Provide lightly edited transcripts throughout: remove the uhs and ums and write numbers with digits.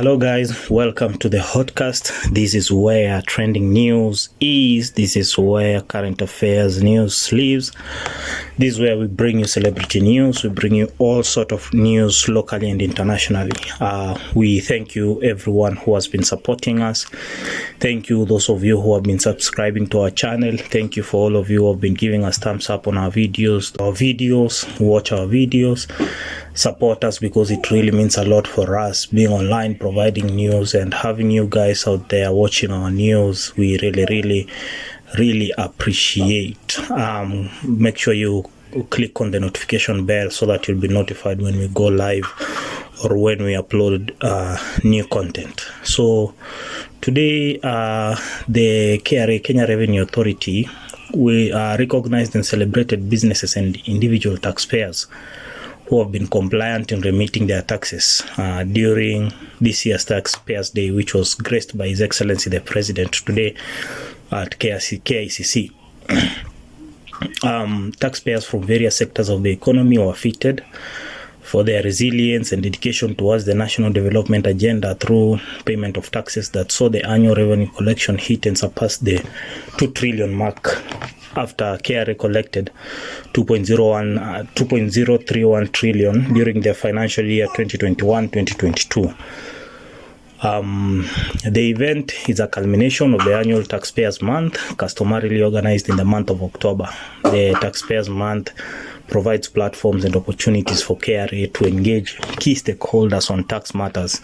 Hello guys, welcome to the Hotcast. This is where trending news is. This is where current affairs news lives. This is where we bring you celebrity news. We bring you all sort of news locally and internationally. We thank you everyone who has been supporting us. Thank you those of you who have been subscribing to our channel. Thank you for all of you who have been giving us thumbs up on our videos. Watch our videos. Support us because it really means a lot for us being online, providing news, and having you guys out there watching our news. We really appreciate. Make sure you click on the notification bell so that you'll be notified when we go live or when we upload new content. So today the KRA, Kenya Revenue Authority, we recognized and celebrated businesses and individual taxpayers who have been compliant in remitting their taxes during this year's Taxpayers Day, which was graced by His Excellency the President today at KICC. Taxpayers from various sectors of the economy were feted for their resilience and dedication towards the national development agenda through payment of taxes that saw the annual revenue collection hit and surpass the 2 trillion mark after KRA collected 2.031 trillion during the financial year 2021-2022. The event is a culmination of the annual Taxpayers Month, customarily organized in the month of October. The Taxpayers Month provides platforms and opportunities for KRA to engage key stakeholders on tax matters.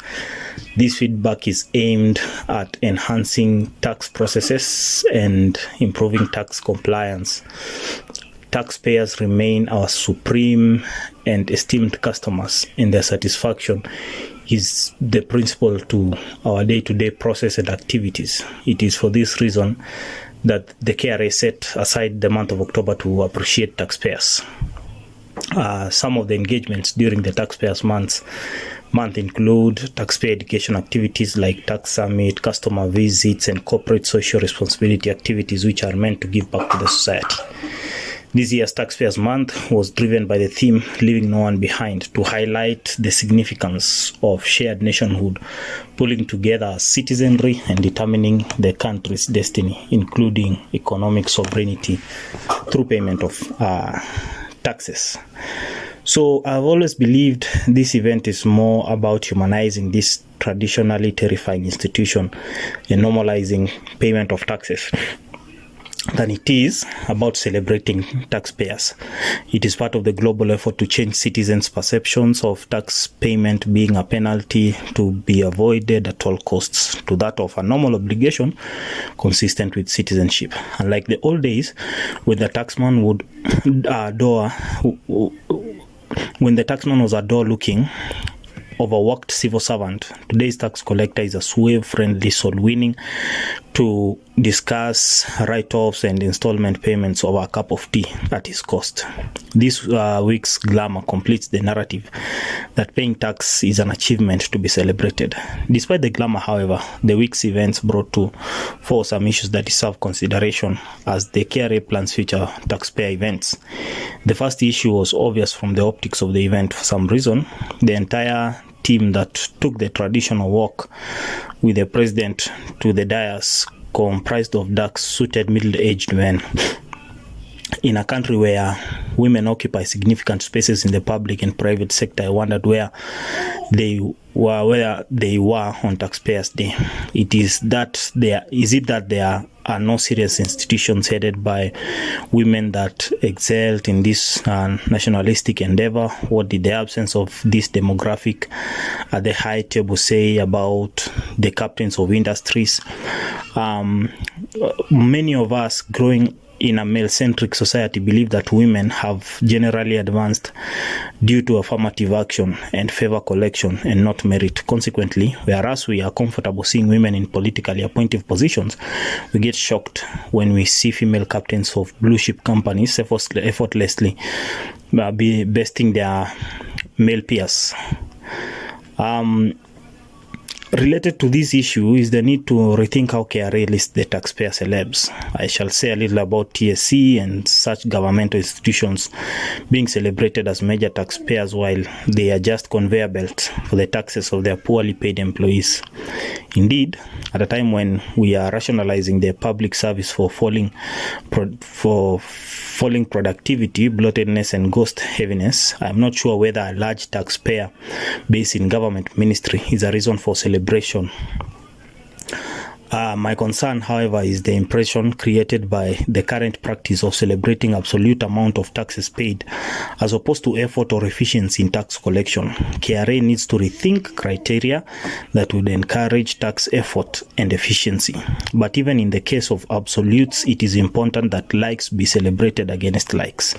This feedback is aimed at enhancing tax processes and improving tax compliance. Taxpayers remain our supreme and esteemed customers, and their satisfaction is the principle to our day-to-day process and activities. It is for this reason that the KRA set aside the month of October to appreciate taxpayers. Some of the engagements during the Taxpayers Month include taxpayer education activities like tax summit, customer visits, and corporate social responsibility activities which are meant to give back to the society. This year's Taxpayers Month was driven by the theme Leaving No One Behind, to highlight the significance of shared nationhood, pulling together citizenry and determining the country's destiny, including economic sovereignty through payment of taxes. So I've always believed this event is more about humanizing this traditionally terrifying institution and normalizing payment of taxes than it is about celebrating taxpayers. It is part of the global effort to change citizens' perceptions of tax payment being a penalty to be avoided at all costs to that of a normal obligation consistent with citizenship. Unlike the old days, when the taxman was a door-looking, overworked civil servant, today's tax collector is a suave-friendly soul willing to discuss write-offs and installment payments over a cup of tea at his cost. This week's glamour completes the narrative that paying tax is an achievement to be celebrated. Despite the glamour, however, the week's events brought to fore some issues that deserve consideration as the KRA plans future taxpayer events. The first issue was obvious from the optics of the event. For some reason, the entire team that took the traditional walk with the president to the dais comprised of dark-suited middle-aged men. In a country where women occupy significant spaces in the public and private sector, I wondered where they were on Taxpayers' Day. Is it that there are no serious institutions headed by women that excelled in this nationalistic endeavor? What did the absence of this demographic at the high table say about the captains of industries? Many of us growing in a male-centric society believe that women have generally advanced due to affirmative action and favor collection and not merit. Consequently, whereas we are comfortable seeing women in politically appointive positions, we get shocked when we see female captains of blue-chip companies effortlessly besting their male peers. Related to this issue is the need to rethink how KRA lists the taxpayer celebs. I shall say a little about TSC and such governmental institutions being celebrated as major taxpayers while they are just conveyor belts for the taxes of their poorly paid employees. Indeed, at a time when we are rationalizing their public service for falling productivity, bloatedness, and ghost heaviness, I am not sure whether a large taxpayer base in government ministry is a reason for celebration. My concern, however, is the impression created by the current practice of celebrating absolute amount of taxes paid as opposed to effort or efficiency in tax collection. KRA needs to rethink criteria that would encourage tax effort and efficiency. But even in the case of absolutes, it is important that likes be celebrated against likes.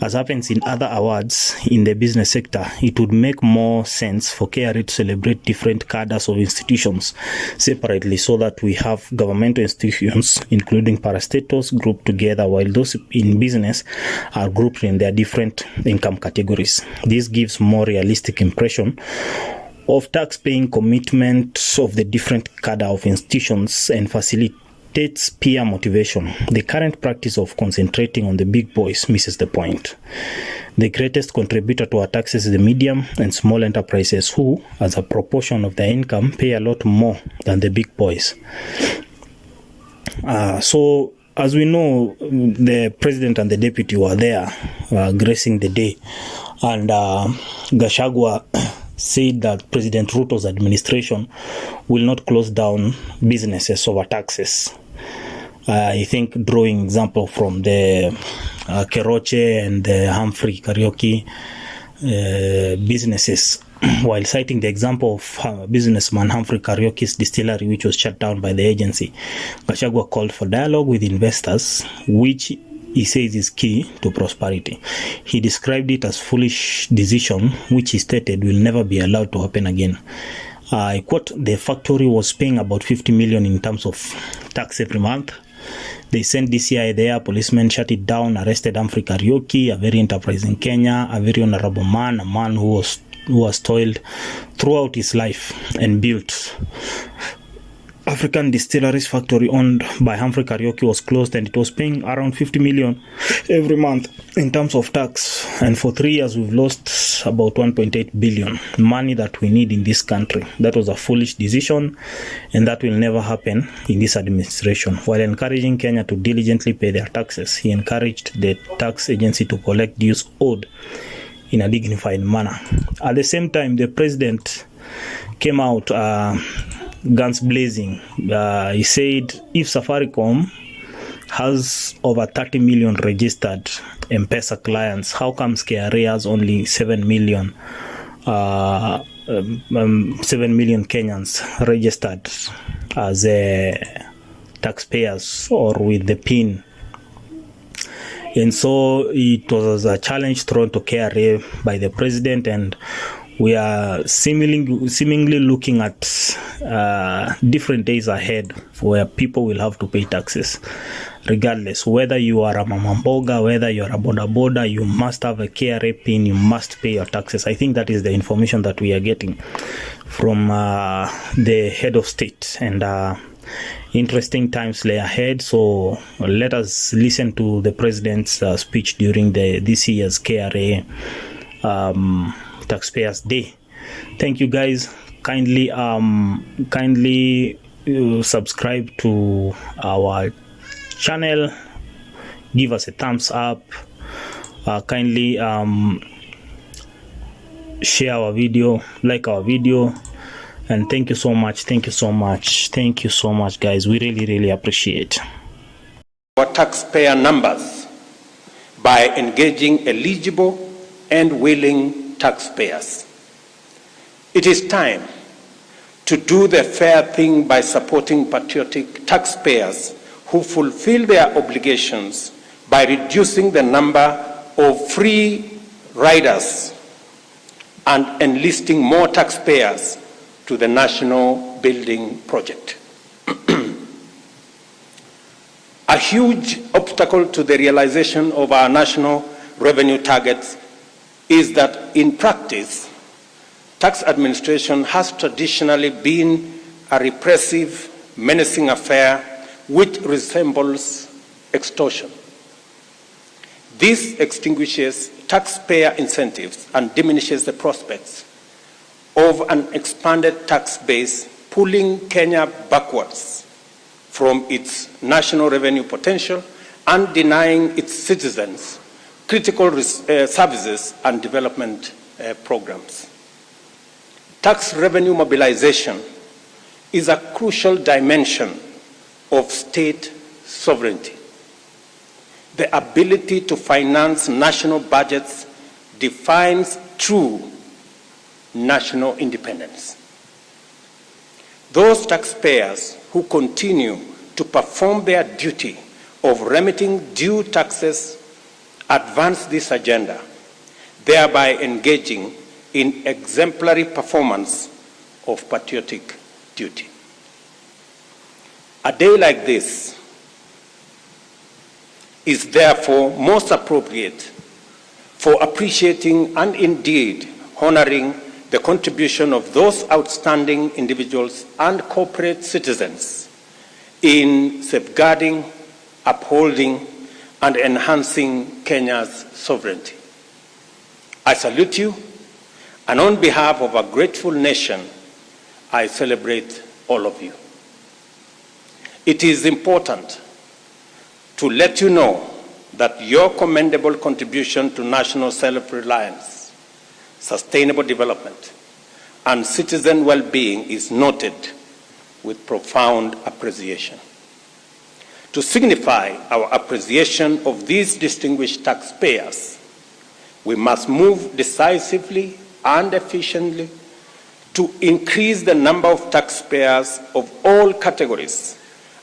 As happens in other awards in the business sector, it would make more sense for KRA to celebrate different cadres of institutions separately so that we have governmental institutions, including parastatals, grouped together, while those in business are grouped in their different income categories. This gives more realistic impression of tax-paying commitment of the different cadre of institutions and facilitates peer motivation. The current practice of concentrating on the big boys misses the point. The greatest contributor to our taxes is the medium and small enterprises who, as a proportion of their income, pay a lot more than the big boys. So, as we know, the president and the deputy were there gracing the day, and Gachagua said that President Ruto's administration will not close down businesses over taxes. I think drawing example from the Keroche and the Humphrey Karaoke businesses, while citing the example of businessman Humphrey Karaoke's distillery, which was shut down by the agency. Gachagua called for dialogue with investors, which he says is key to prosperity. He described it as foolish decision, which he stated will never be allowed to happen again. I quote, "The factory was paying about 50 million in terms of tax every month. They sent DCI there, policemen shut it down, arrested Humphrey Karaoke, a very enterprising Kenya, a very honorable man, a man who was toiled throughout his life and built. African Distilleries factory owned by Humphrey Karaoke was closed and it was paying around 50 million every month in terms of tax. And for 3 years, we've lost about 1.8 billion, money that we need in this country. That was a foolish decision and that will never happen in this administration." While encouraging Kenya to diligently pay their taxes, he encouraged the tax agency to collect dues owed in a dignified manner. At the same time, the president came out guns blazing. He said if Safaricom has over 30 million registered M-Pesa clients, how comes KRA has only 7 million Kenyans registered as taxpayers or with the PIN? And so it was a challenge thrown to KRA by the president, and we are seemingly looking at different days ahead where people will have to pay taxes. Regardless, whether you are a Mboga, whether you are a boda, you must have a KRA PIN, you must pay your taxes. I think that is the information that we are getting from the head of state, and interesting times lay ahead. So let us listen to the president's speech during this year's KRA Taxpayers Day. Thank you guys. Kindly subscribe to our channel, give us a thumbs up, kindly share our video, like our video, and thank you so much guys. We really appreciate our taxpayer numbers by engaging eligible and willing taxpayers. It is time to do the fair thing by supporting patriotic taxpayers who fulfill their obligations by reducing the number of free riders and enlisting more taxpayers to the national building project. A huge obstacle to the realization of our national revenue targets is that in practice, tax administration has traditionally been a repressive, menacing affair which resembles extortion. This extinguishes taxpayer incentives and diminishes the prospects of an expanded tax base, pulling Kenya backwards from its national revenue potential and denying its citizens critical services and development programs. Tax revenue mobilization is a crucial dimension of state sovereignty. The ability to finance national budgets defines true national independence. Those taxpayers who continue to perform their duty of remitting due taxes advance this agenda, thereby engaging in exemplary performance of patriotic duty. A day like this is therefore most appropriate for appreciating and indeed honoring the contribution of those outstanding individuals and corporate citizens in safeguarding, upholding, and enhancing Kenya's sovereignty. I salute you, and on behalf of a grateful nation, I celebrate all of you. It is important to let you know that your commendable contribution to national self-reliance, sustainable development, and citizen well-being is noted with profound appreciation. To signify our appreciation of these distinguished taxpayers, we must move decisively and efficiently to increase the number of taxpayers of all categories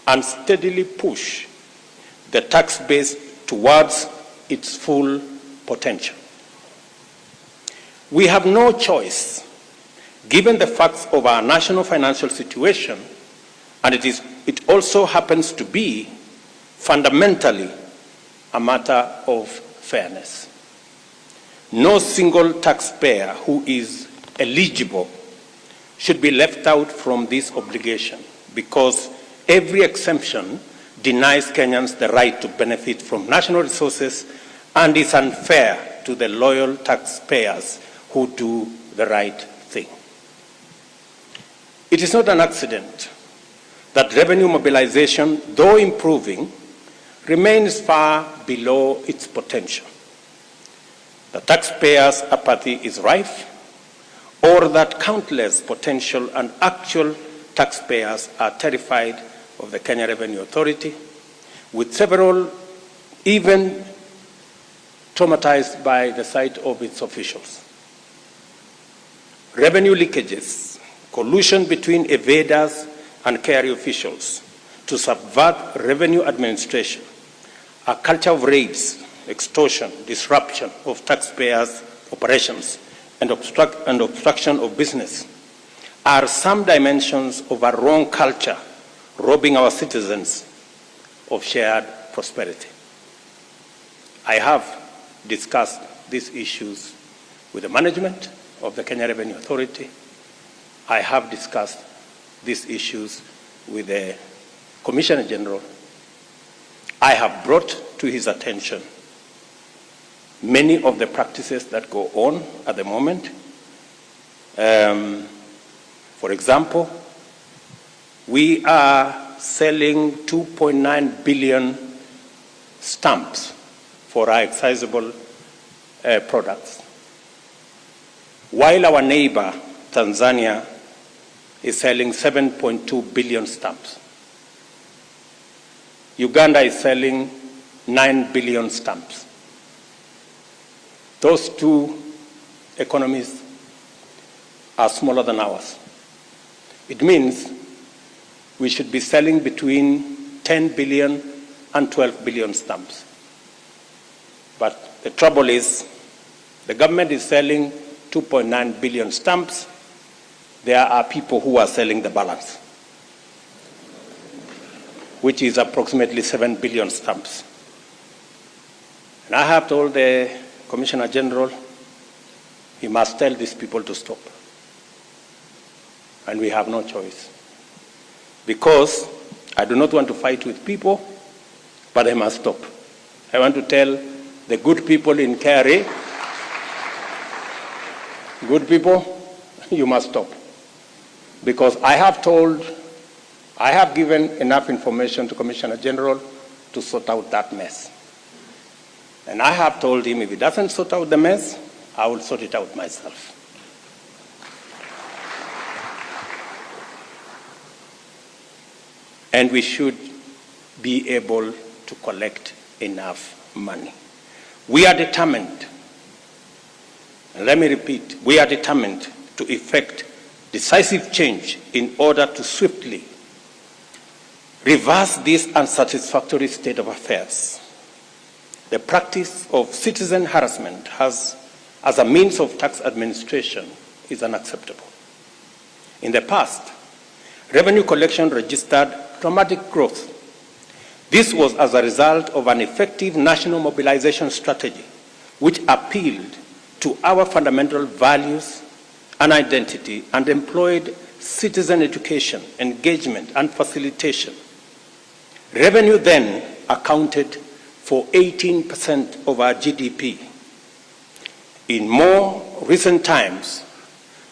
and steadily push the tax base towards its full potential. We have no choice, given the facts of our national financial situation, and it also happens to be fundamentally a matter of fairness. No single taxpayer who is eligible should be left out from this obligation, because every exemption denies Kenyans the right to benefit from national resources and is unfair to the loyal taxpayers who do the right thing. It is not an accident that revenue mobilization, though improving, remains far below its potential. The taxpayers' apathy is rife, or that countless potential and actual taxpayers are terrified of the Kenya Revenue Authority, with several even traumatized by the sight of its officials. Revenue leakages, collusion between evaders and KRA officials to subvert revenue administration, a culture of raids, extortion, disruption of taxpayers' operations, and obstruction of business are some dimensions of a wrong culture, robbing our citizens of shared prosperity. I have discussed these issues with the management of the Kenya Revenue Authority. I have discussed these issues with the Commissioner General. I have brought to his attention many of the practices that go on at the moment. For example, we are selling 2.9 billion stamps for our excisable products, while our neighbor, Tanzania, is selling 7.2 billion stamps. Uganda is selling 9 billion stamps. Those two economies are smaller than ours. It means we should be selling between 10 billion and 12 billion stamps. But the trouble is, the government is selling 2.9 billion stamps. There are people who are selling the balance, which is approximately 7 billion stamps. And I have told the Commissioner General, he must tell these people to stop. and we have no choice. Because I do not want to fight with people, but I must stop. I want to tell the good people in KRA, good people, you must stop. Because I have given enough information to Commissioner General to sort out that mess. And I have told him if he doesn't sort out the mess, I will sort it out myself. And we should be able to collect enough money. We are determined, and let me repeat, we are determined to effect decisive change in order to swiftly reverse this unsatisfactory state of affairs. The practice of citizen harassment as a means of tax administration is unacceptable. In the past, revenue collection registered dramatic growth. This was as a result of an effective national mobilization strategy which appealed to our fundamental values and identity and employed citizen education, engagement, and facilitation. Revenue then accounted for 18% of our GDP. In more recent times,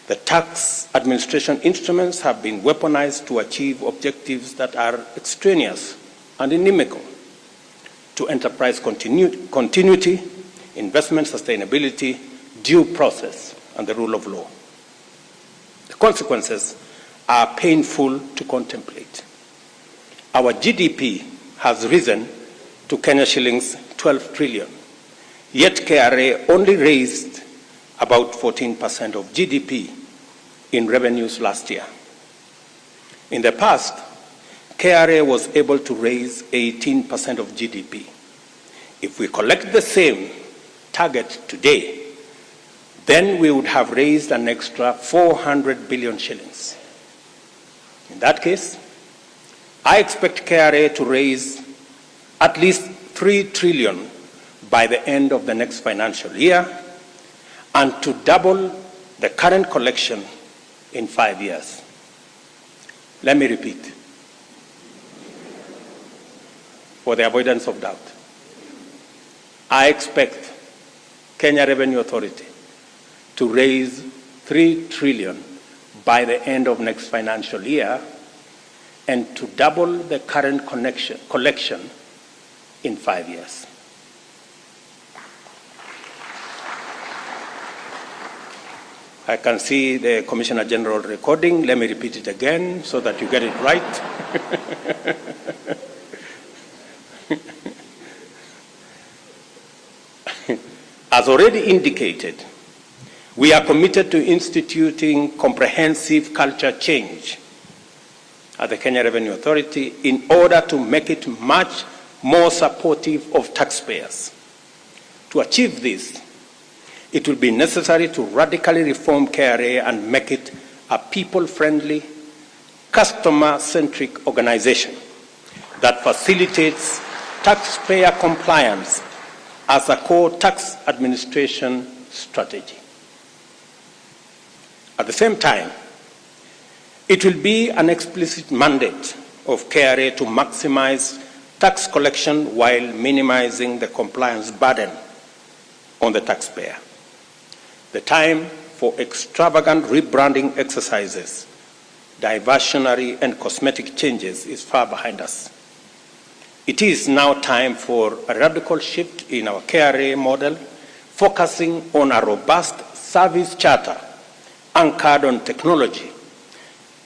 the tax administration instruments have been weaponized to achieve objectives that are extraneous and inimical to enterprise continuity, investment sustainability, due process, and the rule of law. The consequences are painful to contemplate. Our GDP has risen to Kenya shillings 12 trillion, yet KRA only raised about 14% of GDP in revenues last year. In the past, KRA was able to raise 18% of GDP. If we collect the same target today, then we would have raised an extra 400 billion shillings. In that case, I expect KRA to raise at least 3 trillion by the end of the next financial year and to double the current collection in 5 years. Let me repeat, for the avoidance of doubt. I expect Kenya Revenue Authority to raise 3 trillion by the end of next financial year and to double the current collection in 5 years. I can see the Commissioner General recording. Let me repeat it again so that you get it right. As already indicated, we are committed to instituting comprehensive culture change at the Kenya Revenue Authority in order to make it much more supportive of taxpayers. To achieve this, it will be necessary to radically reform KRA and make it a people-friendly, customer-centric organization that facilitates taxpayer compliance as a core tax administration strategy. At the same time, it will be an explicit mandate of KRA to maximize tax collection while minimizing the compliance burden on the taxpayer. The time for extravagant rebranding exercises, diversionary and cosmetic changes is far behind us. It is now time for a radical shift in our KRA model, focusing on a robust service charter anchored on technology,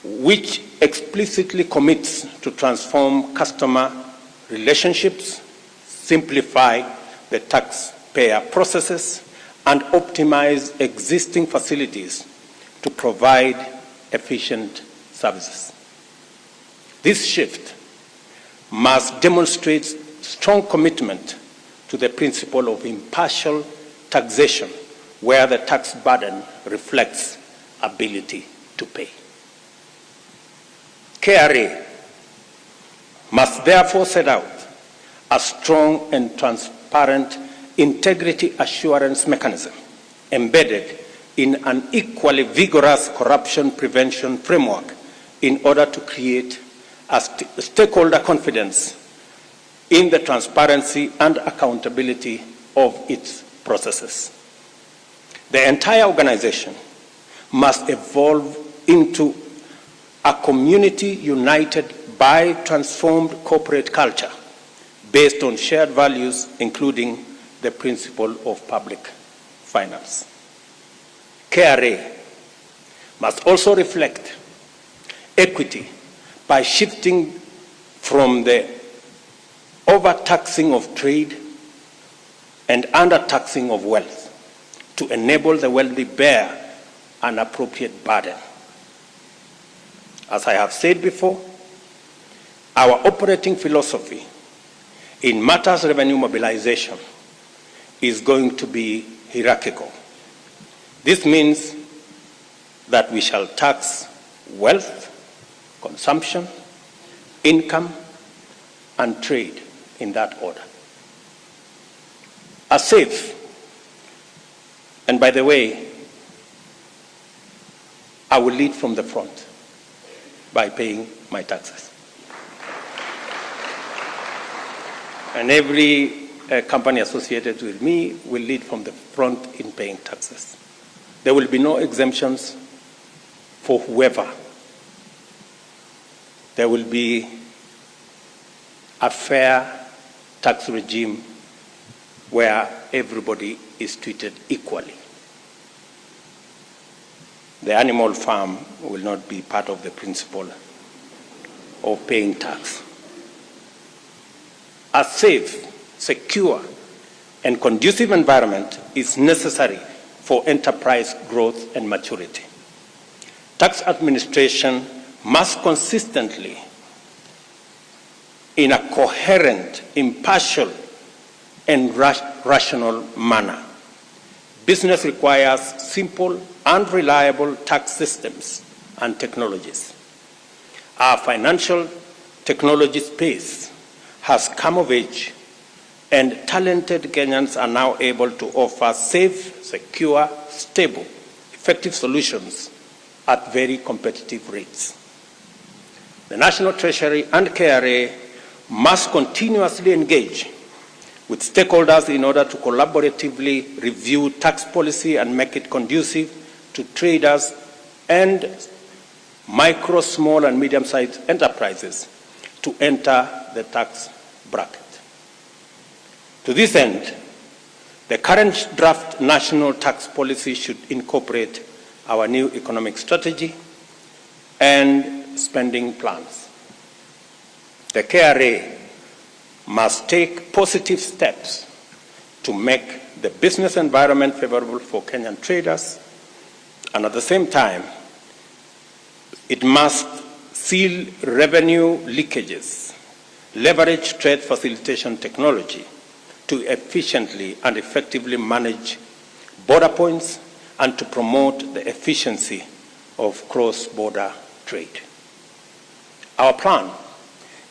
which explicitly commits to transform customer relationships, simplify the taxpayer processes, and optimize existing facilities to provide efficient services. This shift must demonstrate strong commitment to the principle of impartial taxation, where the tax burden reflects ability to pay. KRA must therefore set out a strong and transparent integrity assurance mechanism embedded in an equally vigorous corruption prevention framework in order to create a stakeholder confidence in the transparency and accountability of its processes. The entire organization must evolve into a community united by transformed corporate culture based on shared values, including the principle of public finance. KRA must also reflect equity by shifting from the overtaxing of trade and undertaxing of wealth to enable the wealthy bear an appropriate burden. As I have said before, our operating philosophy in matters revenue mobilization is going to be hierarchical. This means that we shall tax wealth, consumption, income, and trade in that order. A safe, and by the way, I will lead from the front by paying my taxes. And every company associated with me will lead from the front in paying taxes. There will be no exemptions for whoever. There will be a fair tax regime where everybody is treated equally. The animal farm will not be part of the principle of paying tax. A safe, secure, and conducive environment is necessary for enterprise growth and maturity. Tax administration must consistently, in a coherent, impartial, and rational manner. Business requires simple and reliable tax systems and technologies. Our financial technology space has come of age, and talented Kenyans are now able to offer safe, secure, stable, effective solutions at very competitive rates. The National Treasury and KRA must continuously engage with stakeholders in order to collaboratively review tax policy and make it conducive to traders and micro, small, and medium-sized enterprises to enter the tax bracket. To this end, the current draft national tax policy should incorporate our new economic strategy and spending plans. The KRA must take positive steps to make the business environment favorable for Kenyan traders, and at the same time, it must seal revenue leakages, leverage trade facilitation technology to efficiently and effectively manage border points and to promote the efficiency of cross-border trade. Our plan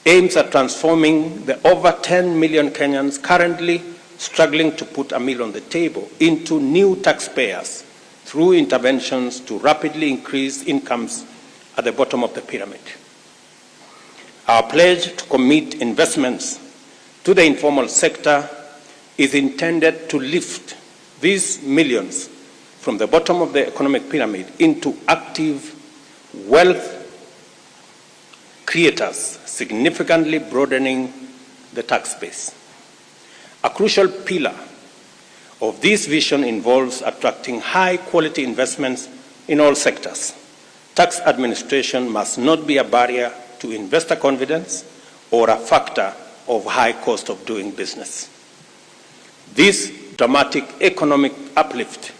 aims at transforming the over 10 million Kenyans currently struggling to put a meal on the table into new taxpayers through interventions to rapidly increase incomes at the bottom of the pyramid. Our pledge to commit investments to the informal sector is intended to lift these millions from the bottom of the economic pyramid into active wealth creators, significantly broadening the tax base. A crucial pillar of this vision involves attracting high-quality investments in all sectors. Tax administration must not be a barrier to investor confidence or a factor of high cost of doing business. This dramatic economic uplift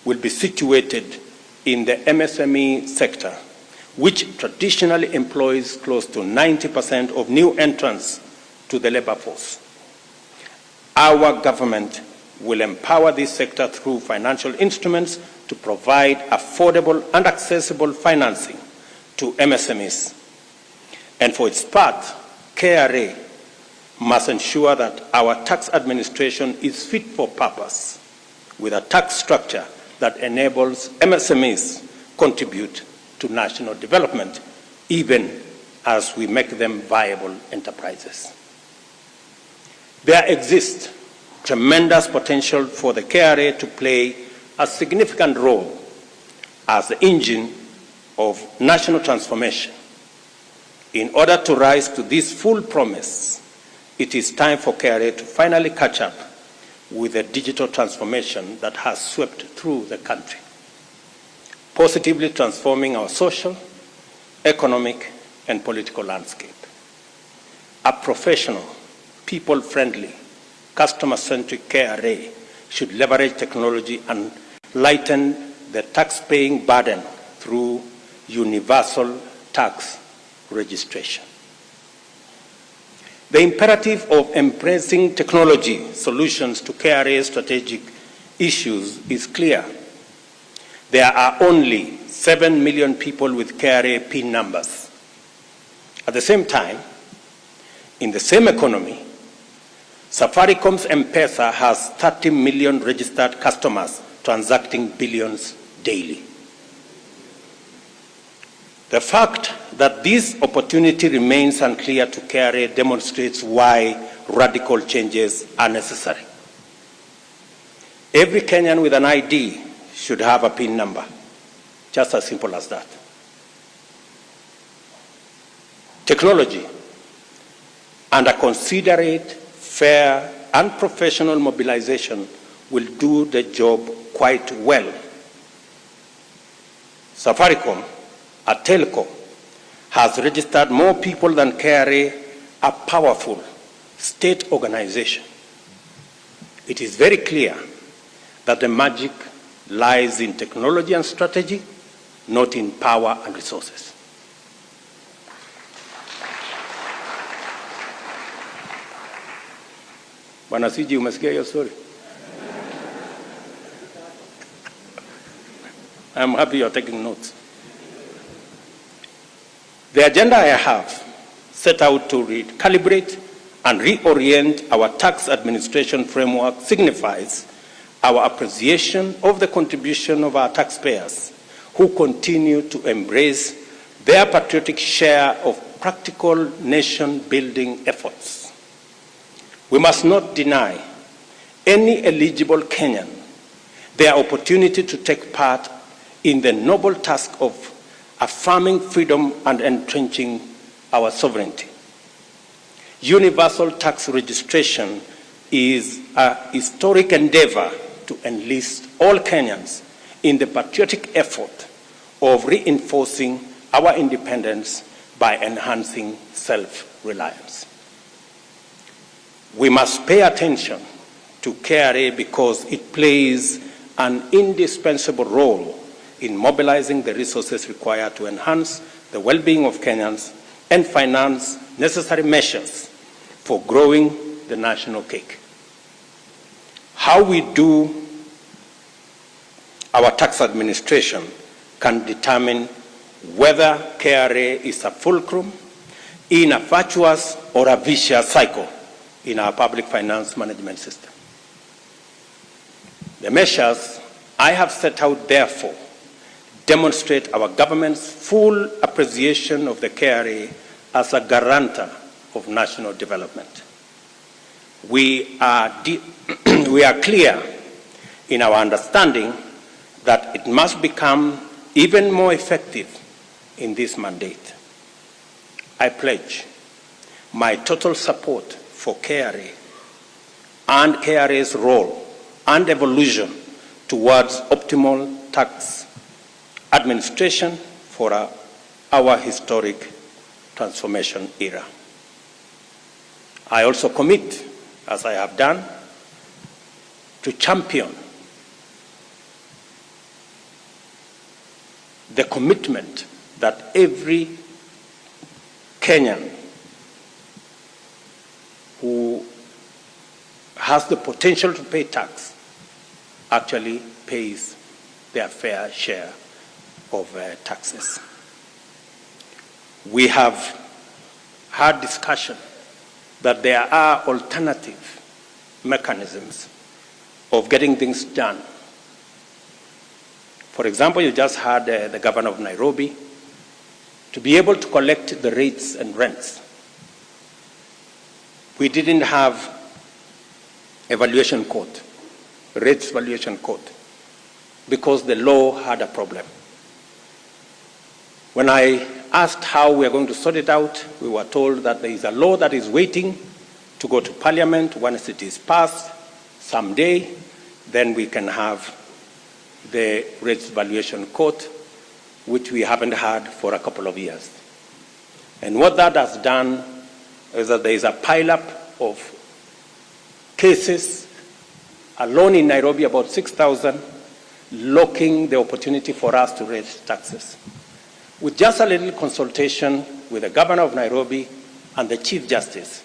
will be situated in the MSME sector, which traditionally employs close to 90% of new entrants to the labor force. Our government will empower this sector through financial instruments to provide affordable and accessible financing to MSMEs. And for its part, KRA must ensure that our tax administration is fit for purpose, with a tax structure that enables MSMEs contribute to national development, even as we make them viable enterprises. There exists tremendous potential for the KRA to play a significant role as the engine of national transformation. In order to rise to this full promise, it is time for KRA to finally catch up with the digital transformation that has swept through the country, positively transforming our social, economic, and political landscape. A professional, people-friendly, customer-centric KRA should leverage technology and lighten the tax-paying burden through universal tax registration. The imperative of embracing technology solutions to KRA strategic issues is clear. There are only 7 million people with KRA PIN numbers. At the same time, in the same economy, Safaricom's M-Pesa has 30 million registered customers transacting billions daily. The fact that this opportunity remains unclear to KRA demonstrates why radical changes are necessary. Every Kenyan with an ID should have a PIN number, just as simple as that. Technology and a considerate, fair, and professional mobilization will do the job quite well. Safaricom, a telco, has registered more people than KRA, a powerful state organization. It is very clear that the magic lies in technology and strategy, not in power and resources. Bwana Siji, umesikia hiyo story? I'm happy you're taking notes. The agenda I have set out to recalibrate and reorient our tax administration framework signifies our appreciation of the contribution of our taxpayers who continue to embrace their patriotic share of practical nation-building efforts. We must not deny any eligible Kenyan their opportunity to take part in the noble task of affirming freedom and entrenching our sovereignty. Universal tax registration is a historic endeavor to enlist all Kenyans in the patriotic effort of reinforcing our independence by enhancing self-reliance. We must pay attention to KRA because it plays an indispensable role in mobilizing the resources required to enhance the well-being of Kenyans and finance necessary measures for growing the national cake. How we do our tax administration can determine whether KRA is a fulcrum in a virtuous or a vicious cycle in our public finance management system. The measures I have set out, therefore, demonstrate our government's full appreciation of the KRA as a guarantor of national development. We are clear in our understanding that it must become even more effective in this mandate. I pledge my total support for KRA and KRA's role and evolution towards optimal tax administration for our historic transformation era. I also commit, as I have done, to champion the commitment that every Kenyan who has the potential to pay tax actually pays their fair share of taxes. We have had discussion that there are alternative mechanisms of getting things done. For example, you just heard the governor of Nairobi, to be able to collect the rates and rents. We didn't have a valuation code, rates valuation code, because the law had a problem. When I asked how we are going to sort it out, we were told that there is a law that is waiting to go to Parliament. Once it is passed, someday, then we can have the rates valuation code, which we haven't had for a couple of years. And what that has done is that there is a pileup of cases, alone in Nairobi, about 6,000, blocking the opportunity for us to raise taxes. With just a little consultation with the governor of Nairobi and the Chief Justice,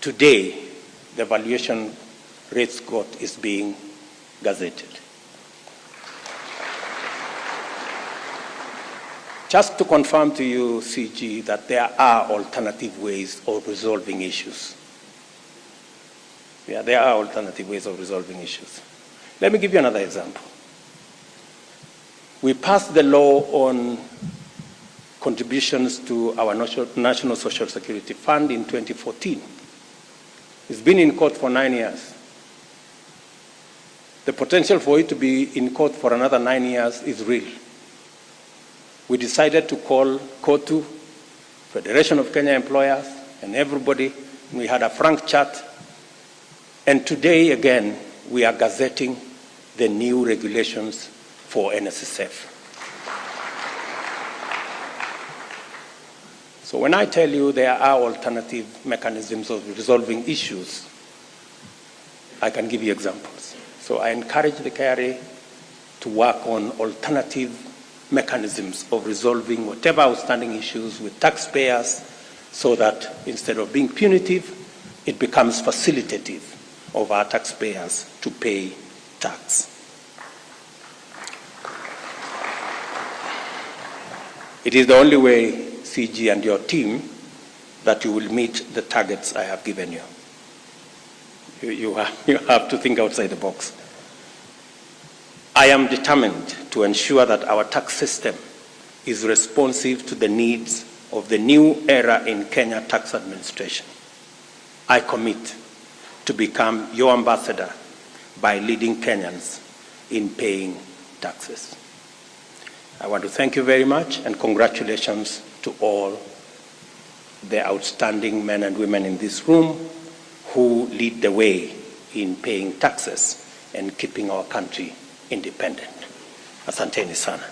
today the valuation rates code is being gazetted. Just to confirm to you, CG, that there are alternative ways of resolving issues. Yeah, there are alternative ways of resolving issues. Let me give you another example. We passed the law on contributions to our National Social Security Fund in 2014. It's been in court for 9 years. The potential for it to be in court for another 9 years is real. We decided to call COTU, Federation of Kenya Employers, and everybody. We had a frank chat. And today, again, we are gazetting the new regulations for NSSF. So when I tell you there are alternative mechanisms of resolving issues, I can give you examples. So I encourage the KRA to work on alternative mechanisms of resolving whatever outstanding issues with taxpayers, so that instead of being punitive, it becomes facilitative of our taxpayers to pay tax. It is the only way, CG and your team, that you will meet the targets I have given you. You have to think outside the box. I am determined to ensure that our tax system is responsive to the needs of the new era in Kenya tax administration. I commit to become your ambassador by leading Kenyans in paying taxes. I want to thank you very much, and congratulations to all the outstanding men and women in this room who lead the way in paying taxes and keeping our country independent. Asanteni sana.